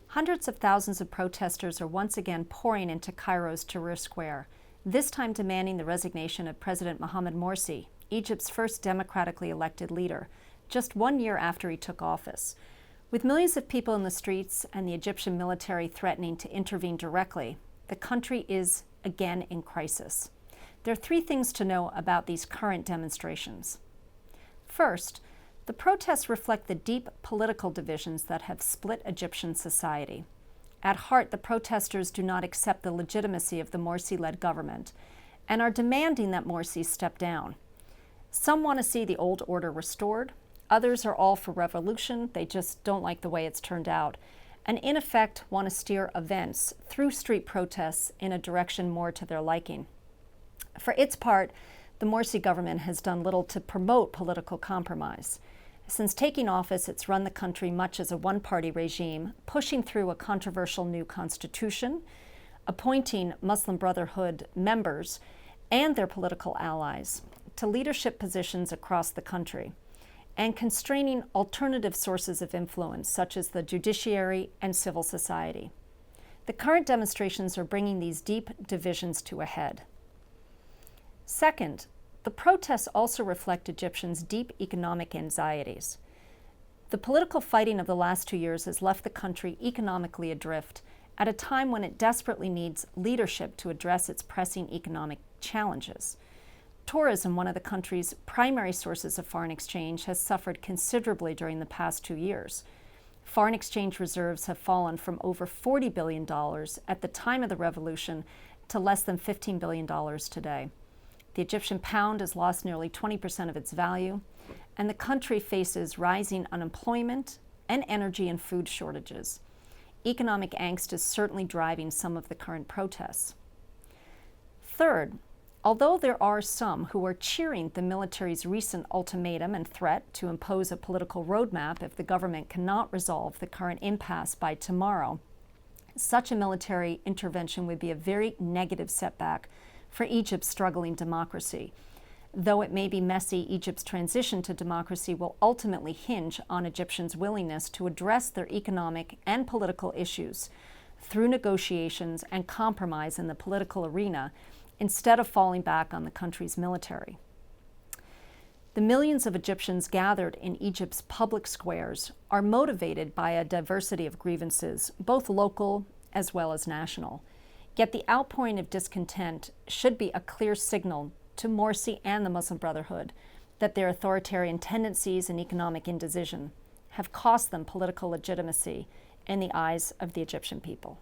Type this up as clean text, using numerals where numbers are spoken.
Hundreds of thousands of protesters are once again pouring into Cairo's Tahrir Square, this time demanding the resignation of President Mohamed Morsi, Egypt's first democratically elected leader, just 1 year after he took office. With millions of people in the streets and the Egyptian military threatening to intervene directly, the country is again in crisis. There are three things to know about these current demonstrations. First, the protests reflect the deep political divisions that have split Egyptian society. At heart, the protesters do not accept the legitimacy of the Morsi-led government and are demanding that Morsi step down. Some want to see the old order restored. Others are all for revolution. They just don't like the way it's turned out, and in effect want to steer events through street protests in a direction more to their liking. For its part, the Morsi government has done little to promote political compromise. Since taking office, it's run the country much as a one-party regime, pushing through a controversial new constitution, appointing Muslim Brotherhood members and their political allies to leadership positions across the country, and constraining alternative sources of influence, such as the judiciary and civil society. The current demonstrations are bringing these deep divisions to a head. Second, the protests also reflect Egyptians' deep economic anxieties. The political fighting of the last 2 years has left the country economically adrift at a time when it desperately needs leadership to address its pressing economic challenges. Tourism, one of the country's primary sources of foreign exchange, has suffered considerably during the past 2 years. Foreign exchange reserves have fallen from over $40 billion at the time of the revolution to less than $15 billion today. The Egyptian pound has lost nearly 20% of its value, and the country faces rising unemployment and energy and food shortages. Economic angst is certainly driving some of the current protests. Third, although there are some who are cheering the military's recent ultimatum and threat to impose a political roadmap if the government cannot resolve the current impasse by tomorrow, such a military intervention would be a very negative setback for Egypt's struggling democracy. Though it may be messy, Egypt's transition to democracy will ultimately hinge on Egyptians' willingness to address their economic and political issues through negotiations and compromise in the political arena instead of falling back on the country's military. The millions of Egyptians gathered in Egypt's public squares are motivated by a diversity of grievances, both local as well as national. Yet the outpouring of discontent should be a clear signal to Morsi and the Muslim Brotherhood that their authoritarian tendencies and economic indecision have cost them political legitimacy in the eyes of the Egyptian people.